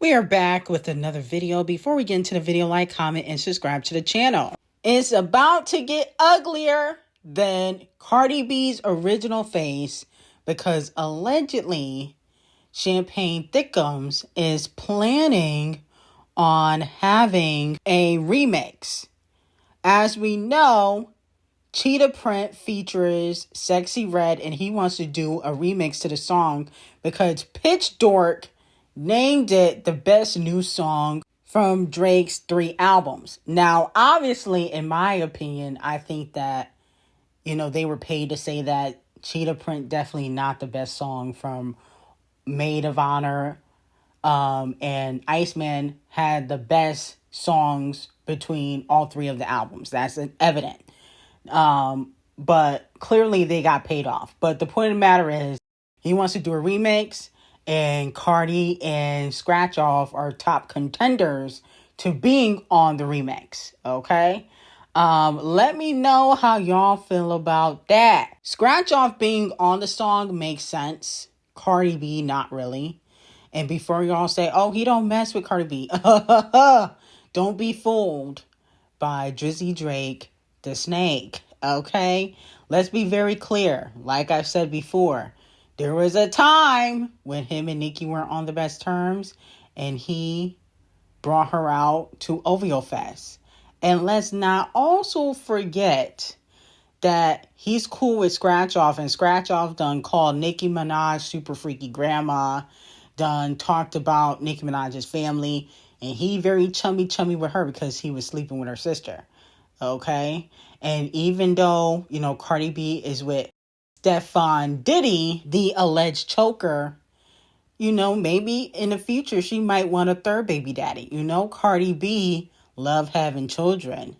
We are back with another video. Before we get into the video, like, comment, and subscribe to the channel. It's about to get uglier than Cardi B's original face because allegedly Champagne Thickums is planning on having a remix. As we know, Cheetah Print features Sexy Red and he wants to do a remix to the song because Pitch Dork named it the best new song from Drake's 3 albums. Now, obviously, in my opinion, I think that, they were paid to say that. Cheetah Print definitely not the best song from Maid of Honor. And Iceman had the best songs between all 3 of the albums. That's evident. But clearly they got paid off. But the point of the matter is, he wants to do a remix. And Cardi and Scratch Off are top contenders to being on the remix, okay? Let me know how y'all feel about that. Scratch Off being on the song makes sense. Cardi B, not really. And before y'all say, oh, he don't mess with Cardi B. Don't be fooled by Drizzy Drake, the snake, okay? Let's be very clear. Like I said before, there was a time when him and Nicki weren't on the best terms and he brought her out to OVO Fest. And let's not also forget that he's cool with Scratch Off, and Scratch Off done called Nicki Minaj super freaky grandma, done talked about Nicki Minaj's family, and he very chummy with her because he was sleeping with her sister. Okay? And even though, Cardi B is with Stefon Diddy, the alleged choker, maybe in the future she might want a third baby daddy. Cardi B love having children.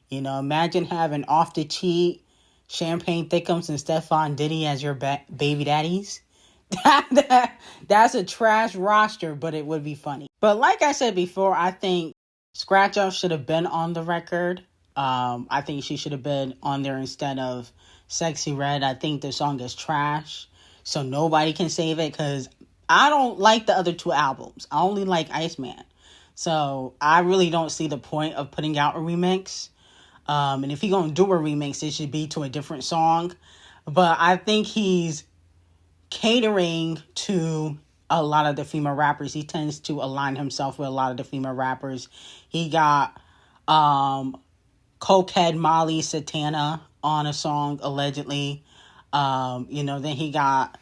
Imagine having Off the Cheat, Champagne Thickums, and Stefon Diddy as your baby daddies. That's a trash roster, but it would be funny. But like I said before, I think Scratch Off should have been on the record. I think she should have been on there instead of Sexy Red. I think the song is trash, so nobody can save it because I don't like the other 2 albums. I only like Iceman. So I really don't see the point of putting out a remix. And if he's going to do a remix, it should be to a different song. But I think he's catering to a lot of the female rappers. He tends to align himself with a lot of the female rappers. He got Cokehead Molly Satana on a song, allegedly. Then he got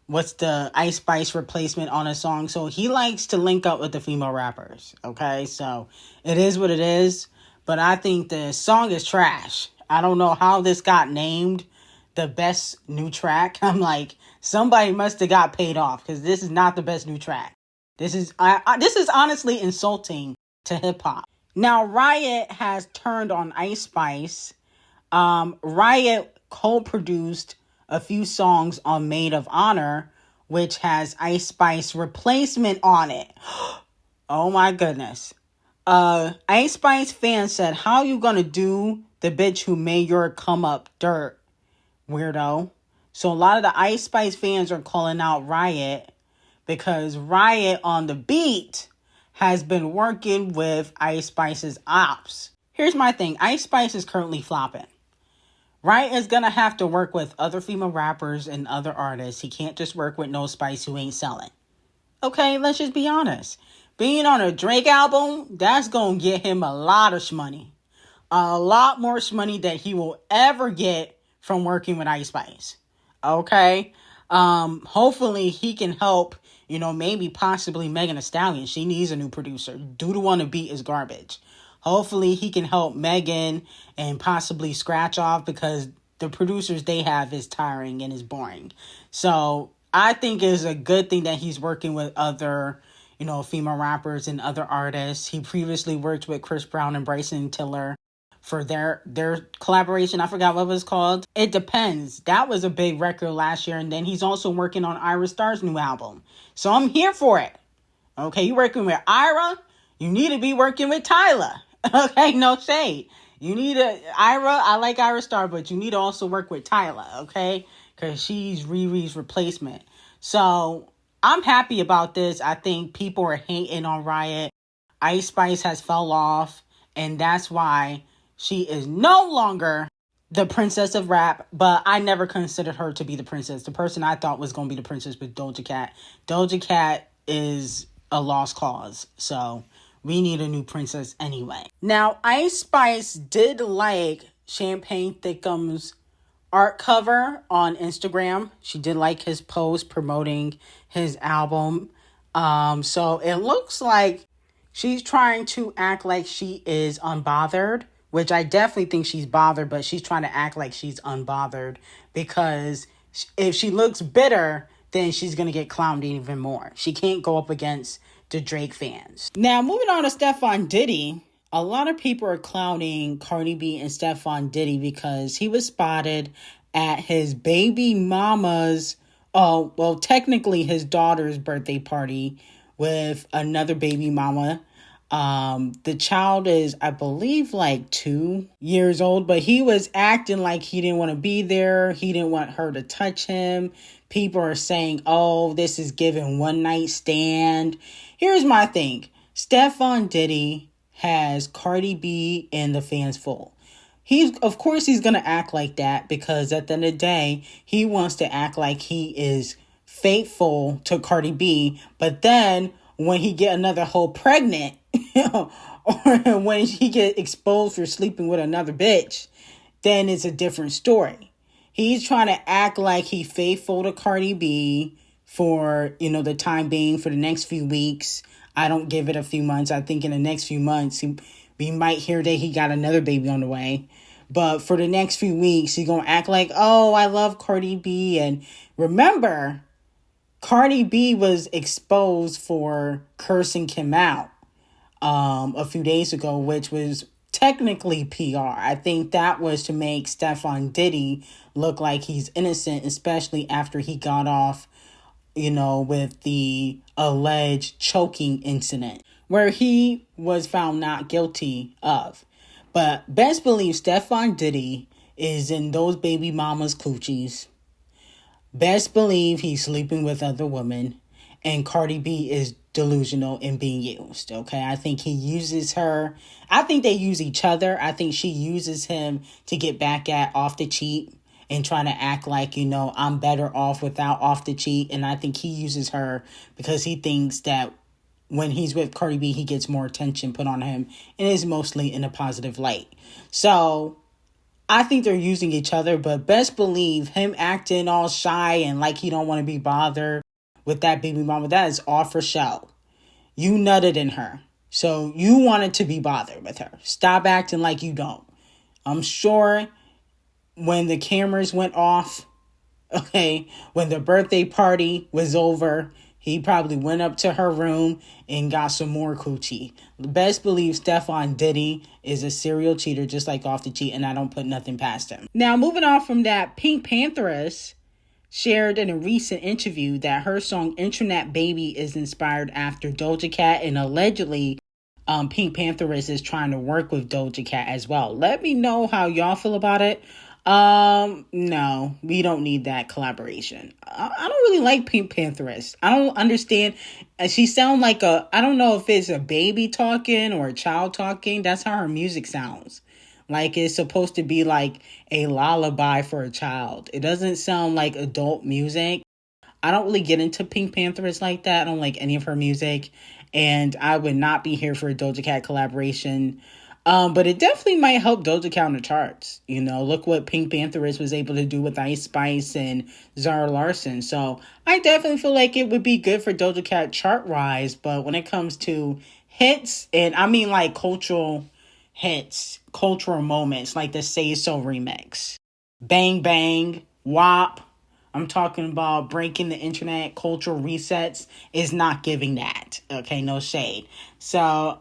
what's the Ice Spice replacement on a song. So he likes to link up with the female rappers. Okay, so it is what it is. But I think the song is trash. I don't know how this got named the best new track. I'm like, somebody must have got paid off because this is not the best new track. This is honestly insulting to hip hop. Now, Riot has turned on Ice Spice. Riot co-produced a few songs on Maid of Honor, which has Ice Spice replacement on it. Oh my goodness. Ice Spice fans said, how you gonna do the bitch who made your come up dirt, weirdo? So a lot of the Ice Spice fans are calling out Riot because Riot on the beat has been working with Ice Spice's ops. Here's my thing. Ice Spice is currently flopping. Riot is going to have to work with other female rappers and other artists. He can't just work with No Spice who ain't selling. Okay, let's just be honest. Being on a Drake album, that's going to get him a lot of shmoney. A lot more shmoney than he will ever get from working with Ice Spice. Okay? Hopefully he can help, maybe possibly Megan Thee Stallion. She needs a new producer. Doodle on the beat is garbage. Hopefully he can help Megan and possibly Scratch Off because the producers they have is tiring and is boring. So I think it's a good thing that he's working with other, female rappers and other artists. He previously worked with Chris Brown and Bryson Tiller for their collaboration. I forgot what it was called. It Depends. That was a big record last year. And then he's also working on Ira Starr's new album. So I'm here for it. Okay, you working with Ira? You need to be working with Tyler. Okay, no shade. You need Ira. I like Ira Starr, but you need to also work with Tyler, okay? Because she's Riri's replacement. So I'm happy about this. I think people are hating on Riot. Ice Spice has fell off, and that's why she is no longer the princess of rap. But I never considered her to be the princess. The person I thought was going to be the princess was Doja Cat. Doja Cat is a lost cause, so we need a new princess anyway. Now, Ice Spice did like Champagne Thickums art cover on Instagram. She did like his post promoting his album. So it looks like she's trying to act like she is unbothered, which I definitely think she's bothered, but she's trying to act like she's unbothered because if she looks bitter, then she's going to get clowned even more. She can't go up against the Drake fans. Now, moving on to Stefon Diddy. A lot of people are clowning Cardi B and Stefon Diddy because he was spotted at his baby mama's, technically his daughter's birthday party with another baby mama. The child is, I believe, like 2 years old, but he was acting like he didn't want to be there. He didn't want her to touch him. People are saying, oh, this is giving one night stand. Here's my thing. Stefon Diddy has Cardi B and the fans full. Of course he's going to act like that because at the end of the day, he wants to act like he is faithful to Cardi B. But then when he get another hoe pregnant or when he get exposed for sleeping with another bitch, then it's a different story. He's trying to act like he's faithful to Cardi B for, the time being, for the next few weeks. I don't give it a few months. I think in the next few months, we might hear that he got another baby on the way. But for the next few weeks, he's going to act like, oh, I love Cardi B. And remember, Cardi B was exposed for cursing Kim out a few days ago, which was technically PR. I think that was to make Stefon Diddy look like he's innocent, especially after he got off with the alleged choking incident where he was found not guilty of. But best believe Stefon Diddy is in those baby mama's coochies. Best believe he's sleeping with other women. And Cardi B is delusional and being used, okay? I think he uses her. I think they use each other. I think she uses him to get back at Off the Cheat and trying to act like, I'm better off without Off the Cheat. And I think he uses her because he thinks that when he's with Cardi B, he gets more attention put on him and is mostly in a positive light. So I think they're using each other, but best believe him acting all shy and like he don't want to be bothered with that baby mama, that is all for show. You nutted in her, so you wanted to be bothered with her. Stop acting like you don't. I'm sure when the cameras went off, when the birthday party was over, he probably went up to her room and got some more coochie. Best believe Stefon Diddy is a serial cheater just like Off the Cheat, and I don't put nothing past him. Now, moving on from that, Pantheress shared in a recent interview that her song Internet Baby is inspired after Doja Cat, and allegedly Pantheress is trying to work with Doja Cat as well. Let me know how y'all feel about it. No, we don't need that collaboration. I don't really like Pantheress. I don't understand. She sounds like I don't know if it's a baby talking or a child talking. That's how her music sounds. Like it's supposed to be like a lullaby for a child. It doesn't sound like adult music. I don't really get into Pantheress like that. I don't like any of her music. And I would not be here for a Doja Cat collaboration. But it definitely might help Doja Cat on the charts. Look what Pantheress was able to do with Ice Spice and Zara Larsson. So I definitely feel like it would be good for Doja Cat chart-wise. But when it comes to hits, and I mean like cultural hits, cultural moments, like the Say So remix, Bang Bang, WAP, I'm talking about breaking the internet, cultural resets, is not giving that. Okay, no shade. So,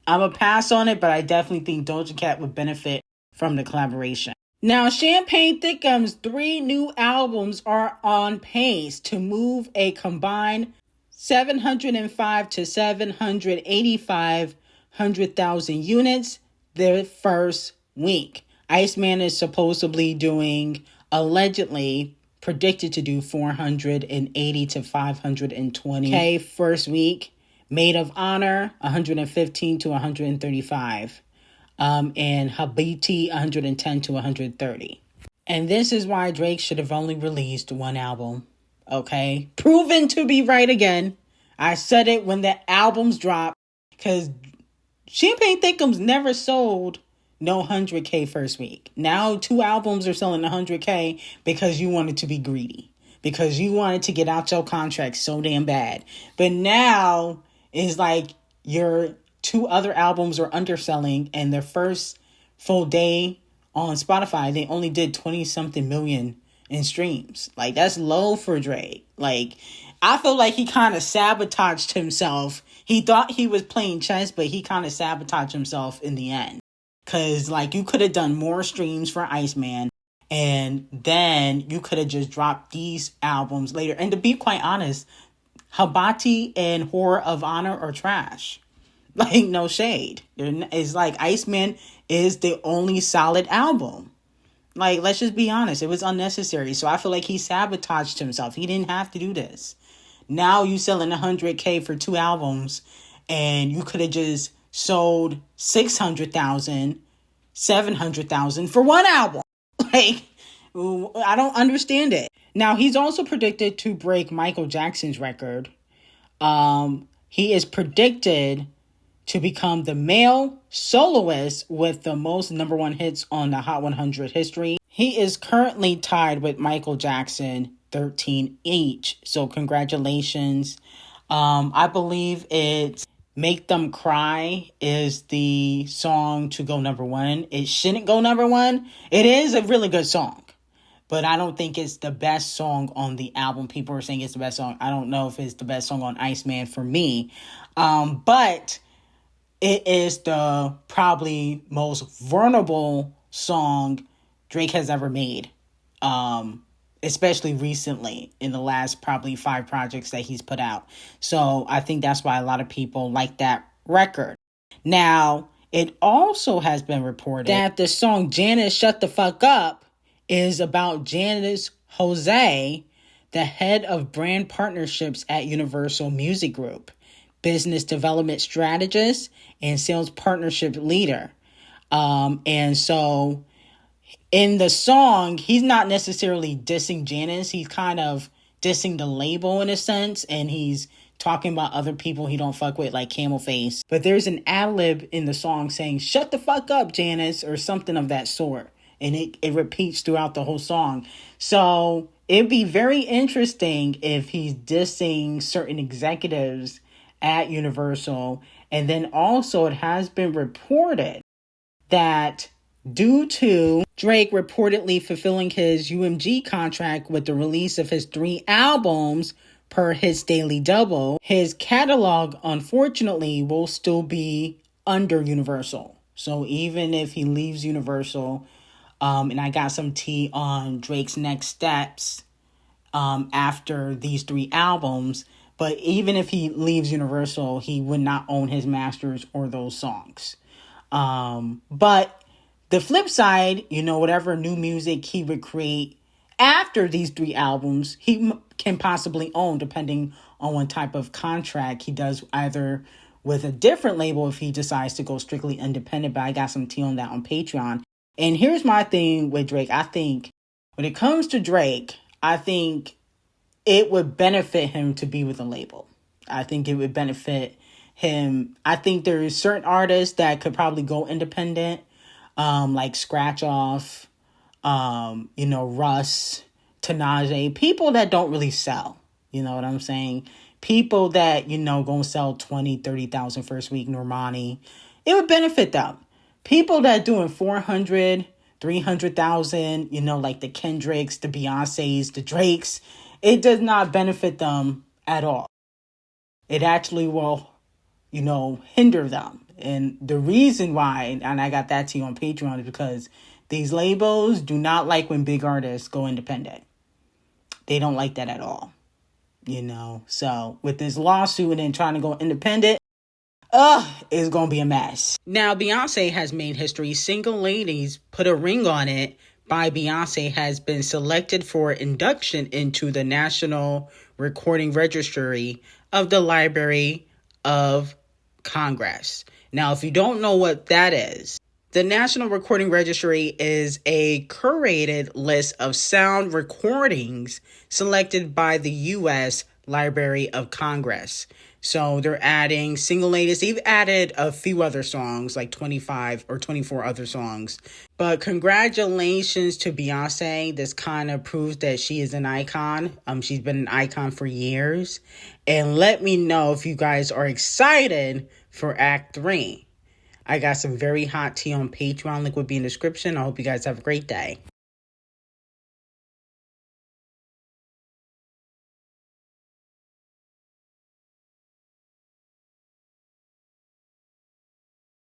I'm a pass on it, but I definitely think Doja Cat would benefit from the collaboration. Now, Champagne Thickums' 3 new albums are on pace to move a combined 705 to 785,000 units their first week. Iceman is supposedly doing, allegedly, predicted to do 480 to 520K first week. Maid of Honor, 115 to 135. And Habiti, 110 to 130. And this is why Drake should have only released one album. Okay? Proven to be right again. I said it when the albums dropped. Because Champagne Thickums never sold no 100K first week. Now 2 albums are selling 100K because you wanted to be greedy. Because you wanted to get out your contract so damn bad. But now it's like your 2 other albums are underselling, and their first full day on Spotify, they only did 20-something million in streams. Like, that's low for Drake. Like, I feel like he kind of sabotaged himself. He thought he was playing chess, but he kind of sabotaged himself in the end. Because, like, you could have done more streams for Iceman, and then you could have just dropped these albums later. And to be quite honest, Habati and Horror of Honor are trash. Like, no shade. It's like Iceman is the only solid album. Like, let's just be honest. It was unnecessary. So I feel like he sabotaged himself. He didn't have to do this. Now you selling 100K for 2 albums, and you could have just sold 600,000, 700,000 for 1 album. Like, I don't understand it. Now, he's also predicted to break Michael Jackson's record. He is predicted to become the male soloist with the most number 1 hits on the Hot 100 history. He is currently tied with Michael Jackson, 13 each. So congratulations. I believe it's Make Them Cry is the song to go number 1. It shouldn't go number 1. It is a really good song, but I don't think it's the best song on the album. People are saying it's the best song. I don't know if it's the best song on Iceman for me. But it is the probably most vulnerable song Drake has ever made. Especially recently in the last probably 5 projects that he's put out. So I think that's why a lot of people like that record. Now, it also has been reported that the song Janice Shut the Fuck Up is about Janice Jose, the head of brand partnerships at Universal Music Group, business development strategist, and sales partnership leader. And so in the song, he's not necessarily dissing Janice. He's kind of dissing the label in a sense. And he's talking about other people he don't fuck with, like Camel Face. But there's an ad-lib in the song saying, "Shut the fuck up, Janice," or something of that sort. And it repeats throughout the whole song. So it'd be very interesting if he's dissing certain executives at Universal. And then also it has been reported that due to Drake reportedly fulfilling his UMG contract with the release of his 3 albums per his Daily Double, his catalog, unfortunately, will still be under Universal. So even if he leaves Universal, and I got some tea on Drake's next steps after these 3 albums, but even if he leaves Universal, he would not own his masters or those songs. But the flip side, whatever new music he would create after these 3 albums, he can possibly own, depending on what type of contract he does, either with a different label if he decides to go strictly independent. But I got some tea on that on Patreon. And here's my thing with Drake. I think when it comes to Drake, I think it would benefit him to be with a label. I think it would benefit him. I think there's certain artists that could probably go independent, like Scratch Off, Russ, TAshmiracleshow, people that don't really sell. You know what I'm saying? People that, gonna sell 20, 30,000 first week, Normani. It would benefit them. People that doing 400, 300,000, like the Kendricks, the Beyoncés, the Drakes, it does not benefit them at all. It actually will, hinder them. And the reason why, and I got that to you on Patreon, is because these labels do not like when big artists go independent. They don't like that at all. So with this lawsuit and then trying to go independent, it's going to be a mess. Now, Beyonce has made history. Single ladies put a ring on it by Beyonce has been selected for induction into the National Recording Registry of the Library of Congress. Now, if you don't know what that is, the National Recording Registry is a curated list of sound recordings selected by the U.S. Library of Congress. So they're adding single ladies. They've added a few other songs, like 25 or 24 other songs. But congratulations to Beyonce. This kind of proves that she is an icon. She's been an icon for years. And let me know if you guys are excited for Act 3. I got some very hot tea on Patreon. Link will be in the description. I hope you guys have a great day.